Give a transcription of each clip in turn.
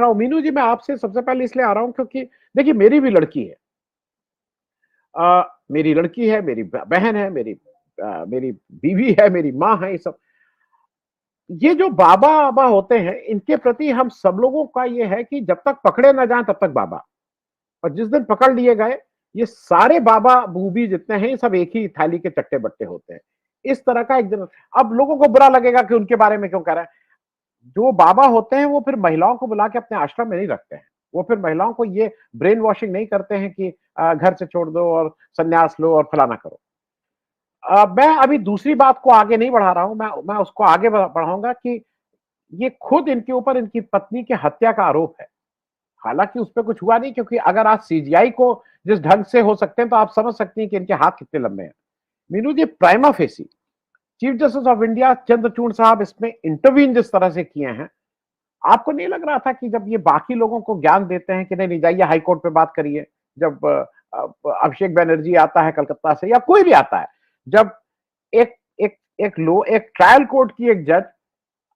रहा हूँ। मीनू जी, मैं आपसे सबसे पहले इसलिए आ रहा हूँ क्योंकि देखिए मेरी भी लड़की है। मेरी लड़की है, मेरी बहन है, मेरी बीवी है, मेरी माँ है, ये सब। ये जो बाबा-आबा होते हैं, इनके प्रति हम सब लोगों का ये है कि जब तक पकड़े ना जाएँ तब तक बाबा, और जिस दिन पकड़ लिए गए, ये सारे बाबा-बूबी जितने हैं, ये सब एक ही थाली के चट्टे-बट्टे होते हैं। इस तरह का एक दिन अब लोगों को बुरा लगेगा कि उनके बारे में क्यों कह रहा है। जो बाबा होते हैं वो फिर महिलाओं को बुला के अपने आश्रम में नहीं रखते हैं। वो फिर महिलाओं को ये ब्रेन वॉशिंग नहीं करते हैं कि घर से छोड़ दो और सन्यास लो और फलाना करो। मैं अभी दूसरी बात को आगे नहीं बढ़ा रहा हूँ, मैं उसको आगे बढ़ाऊँगा कि ये खुद इनके ऊपर इनकी पत्नी की हत्या का आरोप है। हालाँकि उसपे कुछ हुआ नहीं, क्योंकि अगर आज सीजीआई को जिस ढंग से हो सकते हैं, तो आप समझ सकती हैं कि इनके हाथ कितने लंबे हैं। Meenu ji, prima facie chief justice of India Chandrachud साहब इसमें इंटरवीन जिस तरह से किए हैं, आपको नहीं लग रहा था कि जब ये बाकी लोगों को ज्ञान देते हैं कि नहीं, नहीं जाइए हाई कोर्ट पे बात करिए, जब अभिषेक बनर्जी आता है कलकत्ता से या कोई भी आता है, जब एक एक एक ट्रायल कोर्ट की एक जज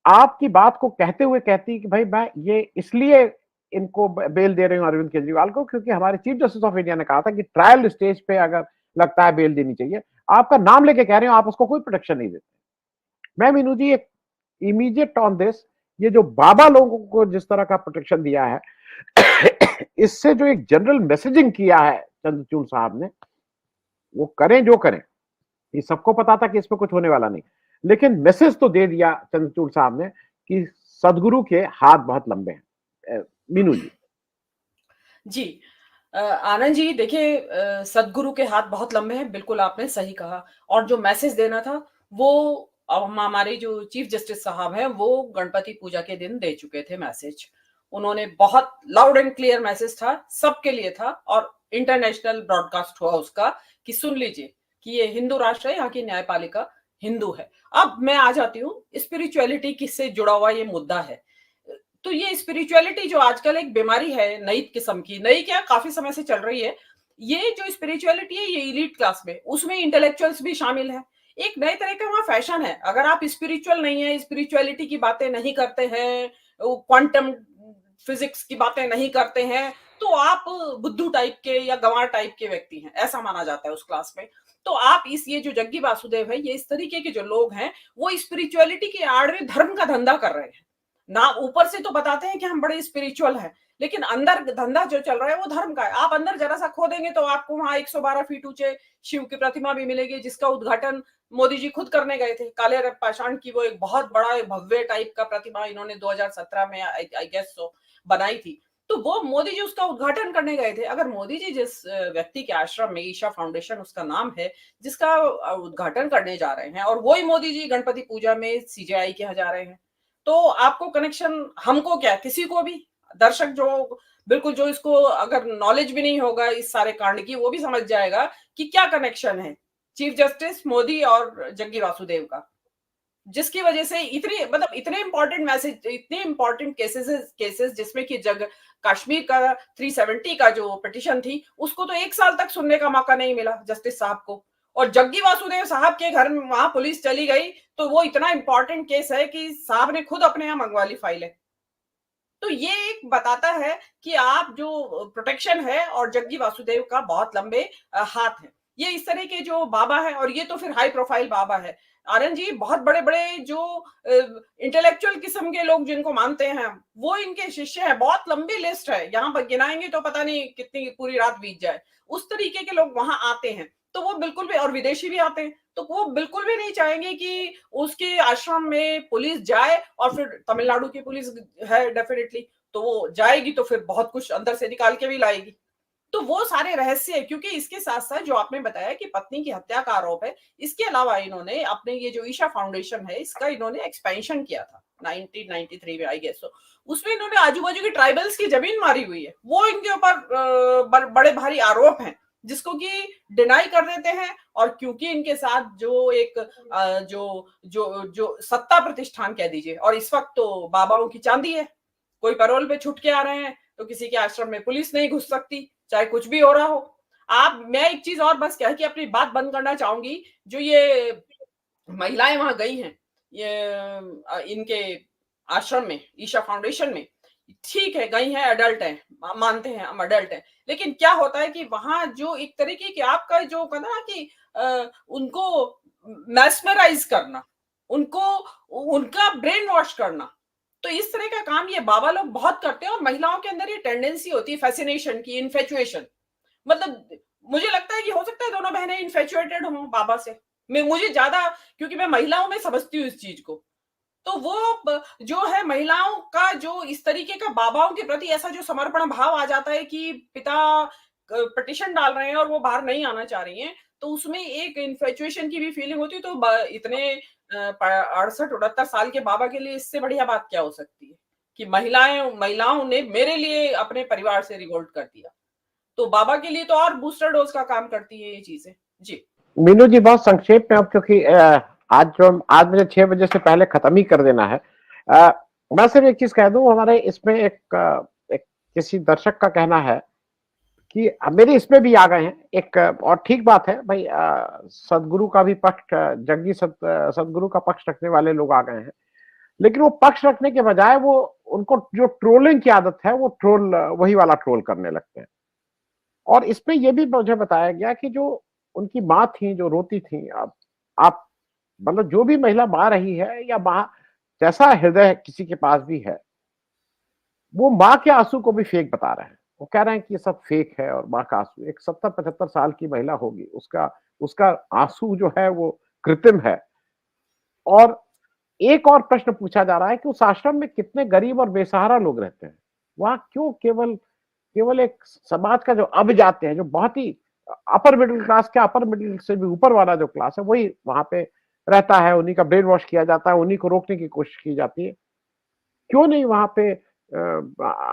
आपकी बात को कहते हुए कहती है कि भाई मैं ये इसलिए इनको बेल दे रही हूँ अरविंद केजरीवाल को क्योंकि हमारे चीफ जस्टिस ऑफ इंडिया ने कहा था कि ट्रायल स्टेज पे अगर लगता है बेल देनी चाहिए, आपका नाम लेके कह रहे हो, आप उसको कोई प्रोटेक्शन नहीं देते। मैं मीनू जी एक इमीडिएट ऑन दिस, ये जो बाबा लोगों को जिस तरह का प्रोटेक्शन दिया है, इससे जो एक जनरल मैसेजिंग किया है चंद्रचूड़ साहब ने, वो करें जो करें, ये सबको पता था कि इसमें कुछ होने वाला नहीं, लेकिन मैसेज तो दे दिया चंद्रचूड़ साहब ने कि सदगुरु के हाथ बहुत लंबे हैं। मीनू जी। जी। आनंद जी, देखिए, सद्गुरु के हाथ बहुत लंबे हैं, बिल्कुल आपने सही कहा। और जो मैसेज देना था वो हमारे जो चीफ जस्टिस साहब हैं वो गणपति पूजा के दिन दे चुके थे मैसेज। उन्होंने बहुत लाउड एंड क्लियर मैसेज था, सबके लिए था, और इंटरनेशनल ब्रॉडकास्ट हुआ उसका कि सुन लीजिए कि ये हिंदू राष्ट्र है, यहाँ की न्यायपालिका हिंदू है। अब मैं आ जाती हूँ स्पिरिचुअलिटी किससे जुड़ा हुआ ये मुद्दा है। तो ये स्पिरिचुअलिटी जो आजकल एक बीमारी है, नई किस्म की, नई क्या काफी समय से चल रही है, ये जो स्पिरिचुअलिटी है ये इलीट क्लास में, उसमें इंटेलेक्चुअल्स भी शामिल है। एक नए तरह का वहां फैशन है। अगर आप स्पिरिचुअल नहीं है, स्पिरिचुअलिटी की बातें नहीं करते हैं, क्वांटम फिजिक्स की बातें नहीं करते हैं, तो आप बुद्धू टाइप के या गंवार टाइप के व्यक्ति हैं, ऐसा माना जाता है उस क्लास में। तो आप ये जो जग्गी वासुदेव है, ये इस तरीके के जो लोग हैं, वो स्पिरिचुअलिटी के आड़ में धर्म का धंधा कर रहे हैं ना। ऊपर से तो बताते हैं कि हम बड़े स्पिरिचुअल हैं, लेकिन अंदर धंधा जो चल रहा है वो धर्म का है। आप अंदर जरा सा खोदेंगे तो आपको वहां 112 फीट ऊंचे शिव की प्रतिमा भी मिलेगी, जिसका उद्घाटन मोदी जी खुद करने गए थे। काले पाषाण की वो एक बहुत बड़ा एक भव्य टाइप का प्रतिमा इन्होंने 2017 में आई गेस सो बनाई थी। तो वो मोदी जी उसका उद्घाटन करने गए थे। अगर मोदी जी जिस व्यक्ति के आश्रम में, ईशा फाउंडेशन उसका नाम है, जिसका उद्घाटन करने जा रहे हैं, और वही मोदी जी गणपति पूजा में सीजेआई के यहाँ जा रहे हैं, तो आपको कनेक्शन, हमको क्या, किसी को भी, दर्शक जो बिल्कुल जो इसको अगर नॉलेज भी नहीं होगा इस सारे कांड की, वो भी समझ जाएगा कि क्या कनेक्शन है चीफ जस्टिस मोदी और जग्गी वासुदेव का, जिसकी वजह से इतनी, मतलब इतने इंपॉर्टेंट मैसेज, इतने इंपॉर्टेंट केसेस जिसमें कि जग कश्मीर का 370 का जो पिटिशन थी, उसको तो 1 साल तक सुनने का मौका नहीं मिला जस्टिस साहब को। और जग्गी वासुदेव साहब के घर में वहां पुलिस चली गई, तो वो इतना इंपॉर्टेंट केस है कि साहब ने खुद अपने यहाँ मंगवा ली फाइलें। तो ये एक बताता है कि आप जो प्रोटेक्शन है, और जग्गी वासुदेव का बहुत लंबे हाथ है। ये इस तरह के जो बाबा है, और ये तो फिर हाई प्रोफाइल बाबा है आनंद जी, बहुत बड़े बड़े जो इंटेलेक्चुअल किस्म के लोग जिनको मानते हैं, वो इनके शिष्य हैं। बहुत लंबी लिस्ट है, यहाँ पर गिनाएंगे तो पता नहीं कितनी पूरी रात बीत जाए। उस तरीके के लोग वहां आते हैं, तो वो बिल्कुल भी, और विदेशी भी आते हैं, तो वो बिल्कुल भी नहीं चाहेंगे कि उसके आश्रम में पुलिस जाए। और फिर तमिलनाडु की पुलिस है डेफिनेटली, तो वो जाएगी तो फिर बहुत कुछ अंदर से निकाल के भी लाएगी। तो वो सारे रहस्य है, क्योंकि इसके साथ साथ जो आपने बताया कि पत्नी की हत्या का आरोप है, इसके अलावा इन्होंने अपने ये जो ईशा फाउंडेशन है, इसका इन्होंने एक्सपेंशन किया था 1993 में आई गेस। तो उसमें इन्होंने आजू बाजू की ट्राइबल्स की जमीन मारी हुई है, वो इनके ऊपर बड़े भारी आरोप हैं, जिसको कि डिनाई कर देते हैं। और क्योंकि इनके साथ जो एक जो जो जो सत्ता प्रतिष्ठान कह दीजिए, और इस वक्त तो बाबाओं की चांदी है, कोई पैरोल पे छूट के आ रहे हैं, तो किसी के आश्रम में पुलिस नहीं घुस सकती, चाहे कुछ भी हो रहा हो। मैं एक चीज और बस कह के अपनी बात बंद करना चाहूंगी। जो ये महिलाएं वहां गई हैं, ये इनके आश्रम में, ईशा फाउंडेशन में, ठीक है, गई हैं, एडल्ट हैं, मानते हैं हम एडल्ट हैं। लेकिन क्या होता है कि वहाँ जो एक तरीके की आपका जो कहना ना कि उनको मेस्मराइज़ करना, उनको उनका ब्रेन वॉश करना, तो इस तरह का काम ये बाबा लोग बहुत करते हैं और महिलाओं के अंदर ये टेंडेंसी होती है फ़ैसिनेशन की, इन्फैचुएशन। मतलब मुझे लगता है कि हो सकता है दोनों बहनें इन्फैचुएटेड हों बाबा से। मैं मुझे ज़्यादा क्योंकि मैं महिलाओं में समझती हूँ इस चीज़ को। तो वो जो है महिलाओं का जो इस तरीके का बाबाओं के प्रति ऐसा जो समर्पण भाव आ जाता है कि पिता पिटिशन डाल रहे हैं और वो बाहर नहीं आना चाह रही हैं, तो उसमें एक इन्फेचुएशन की भी फीलिंग होती है। तो इतने 68-69 साल के बाबा के लिए इससे बढ़िया बात क्या हो सकती है कि महिलाओं ने मेरे लिए अपने परिवार से रिवोल्ट कर दिया। तो बाबा के लिए तो और बूस्टर डोज का काम करती है ये चीजें। जी। मीनू जी बहुत संक्षेप में, अब क्योंकि आज मुझे 6 बजे से पहले खत्म ही कर देना है। मैं सिर्फ एक चीज कह दूं, हमारे इसमें एक किसी दर्शक का कहना है कि मेरे इसमें भी आ गए हैं एक, और ठीक बात है भाई, सदगुरु का भी पक्ष, सदगुरु का पक्ष रखने वाले लोग आ गए हैं, लेकिन वो पक्ष रखने के बजाय वो उनको जो ट्रोलिंग की आदत है वो वही वाला ट्रोल करने लगते हैं। और इसमें ये भी मुझे बताया गया कि जो उनकी माँ थी जो रोती थी, अब आप मतलब जो भी महिला माँ रही है या माँ जैसा हृदय किसी के पास भी है, वो माँ के आंसू को भी फेक बता रहे हैं। वो कह रहे हैं कि ये सब फेक है और माँ का आंसू, एक 70-75 साल की महिला होगी, उसका उसका आंसू जो है वो कृत्रिम है। और एक और प्रश्न पूछा जा रहा है कि उस आश्रम में कितने गरीब और बेसहारा लोग रहते हैं, वहां क्यों केवल केवल एक समाज का जो अब जाते हैं, जो बहुत ही अपर मिडिल क्लास के, अपर मिडिल से भी ऊपर वाला जो क्लास है, वही वहां पे रहता है, उन्हीं का ब्रेन वॉश किया जाता है, उन्हीं को रोकने की कोशिश की जाती है। क्यों नहीं वहां पे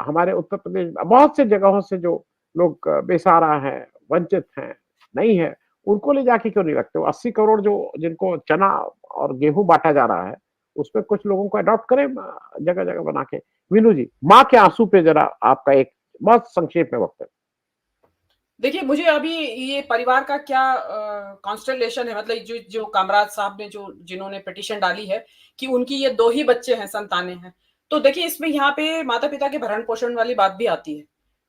हमारे उत्तर प्रदेश बहुत से जगहों से जो लोग बेसहारा हैं, वंचित हैं, नहीं है, उनको ले जाके क्यों नहीं रखते? वो 80 करोड़ जो जिनको चना और गेहूं बांटा जा रहा है, उसमें कुछ लोगों को अडॉप्ट करें जगह जगह बना के। विनू जी, माँ के आंसू पे जरा आपका एक बहुत संक्षेप में वक्त है। देखिए, मुझे अभी ये परिवार का क्या कॉन्स्टेलेशन है, मतलब जो जो कामराज साहब ने जो जिन्होंने पिटीशन डाली है कि उनकी ये 2 ही बच्चे हैं, संतानें हैं। तो देखिए इसमें यहाँ पे माता-पिता के भरण-पोषण वाली बात भी आती है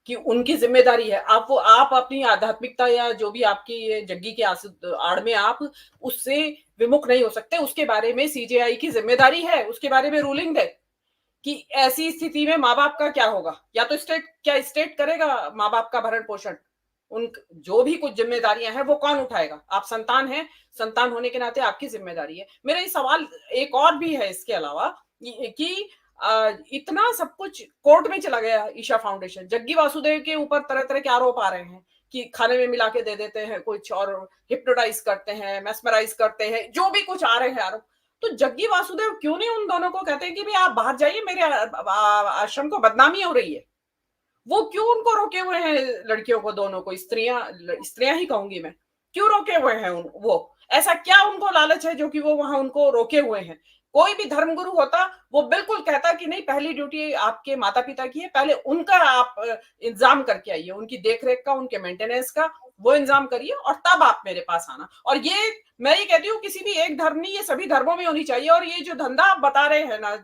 कि उनकी ज़िम्मेदारी है। आप अपनी आध्यात्मिकता या जो भी आपकी ये जग्गी के आड़ में आप उससे विमुख नहीं हो सकते। उसके बारे में सीजेआई की ज़िम्मेदारी है, उसके बारे में रूलिंग दे कि ऐसी स्थिति में माँ-बाप का क्या होगा? या तो स्टेट करेगा माँ-बाप का भरण-पोषण? उन जो भी कुछ ज़िम्मेदारियाँ हैं वो कौन उठाएगा? आप संतान हैं, संतान होने के नाते आपकी ज़िम्मेदारी है। मेरा ये सवाल एक और भी है इसके अलावा कि इतना सब कुछ कोर्ट में चला गया ईशा फाउंडेशन, जग्गी वासुदेव के ऊपर तरह-तरह के आरोप आ रहे हैं कि खाने में मिला के दे देते हैं कुछ और हिप्नोटाइज़ करते हैं, मेस्मराइज़ करते हैं, जो भी कुछ आ रहे हैं आरोप। तो जग्गी वासुदेव क्यों नहीं उन दोनों को कहते हैं कि भई आप बाहर जाइए, मेरे आश्रम को बदनामी हो रही है। वो क्यों उनको रोके हुए हैं, लड़कियों को दोनों को, स्त्रियां ही कहूंगी मैं, क्यों रोके हुए हैं वो ऐसा क्या उनको लालच है जो कि वो वहां उनको रोके हुए हैं? कोई भी धर्मगुरु होता वो बिल्कुल कहता कि नहीं, पहली ड्यूटी आपके माता पिता की है, पहले उनका आप इंतजाम करके आइए, उनकी देखरेख का, उनके मेंटेनेंस का वो इंतजाम करिए और तब आप मेरे पास आना। और ये मैं ये कहती हूँ किसी भी एक धर्म नहीं, ये सभी धर्मों में होनी चाहिए। और ये जो धंधा आप बता रहे हैं ना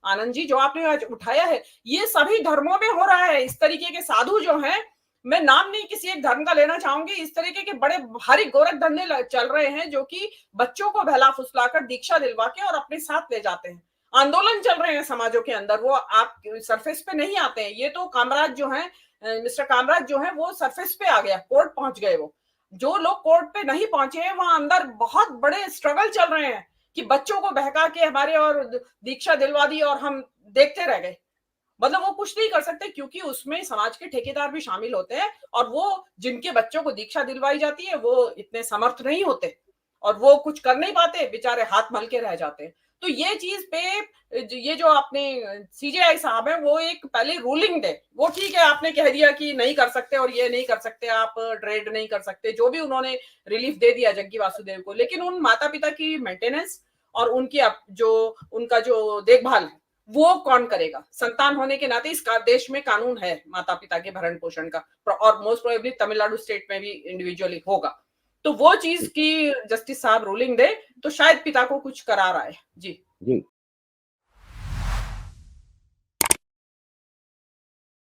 आनंद जी, जो आपने आज उठाया है, ये सभी धर्मों में हो रहा है। इस तरीके के साधु जो हैं, मैं नाम नहीं किसी एक धर्म का लेना चाहूंगी, इस तरीके के बड़े भारी गोरख धंधे चल रहे हैं जो कि बच्चों को बहला फुसलाकर दीक्षा दिलवा के और अपने साथ ले जाते हैं। आंदोलन चल रहे हैं समाजों के अंदर, वो आप सरफेस पे नहीं आते हैं। ये तो कामराज जो है, मिस्टर कामराज जो है, वो सरफेस पे आ गया, कोर्ट पहुंच गए। वो जो लोग कोर्ट पे नहीं पहुंचे हैं, वहां अंदर बहुत बड़े स्ट्रगल चल रहे हैं कि बच्चों को बहका के हमारे और दीक्षा दिलवा दी और हम देखते रह गए। मतलब वो कुछ नहीं कर सकते क्योंकि उसमें समाज के ठेकेदार भी शामिल होते हैं और वो जिनके बच्चों को दीक्षा दिलवाई जाती है वो इतने समर्थ नहीं होते और वो कुछ कर नहीं पाते, बेचारे हाथ मल के रह जाते हैं। तो ये चीज पे ये जो आपने सीजेआई साहब है वो एक पहले रूलिंग दे। वो ठीक है, आपने कह दिया कि नहीं कर सकते और ये नहीं कर सकते, आप ट्रेड नहीं कर सकते, जो भी उन्होंने रिलीफ दे दिया जग्गी वासुदेव को, लेकिन उन माता पिता की मेंटेनेंस और उनकी जो उनका जो देखभाल है वो कौन करेगा? संतान होने के नाते इस देश में कानून है माता पिता के भरण पोषण का, और मोस्ट प्रोबेबली तमिलनाडु स्टेट में भी इंडिविजुअली होगा। तो वो चीज की जस्टिस साहब रूलिंग दे तो शायद पिता को कुछ करार आए। जी जी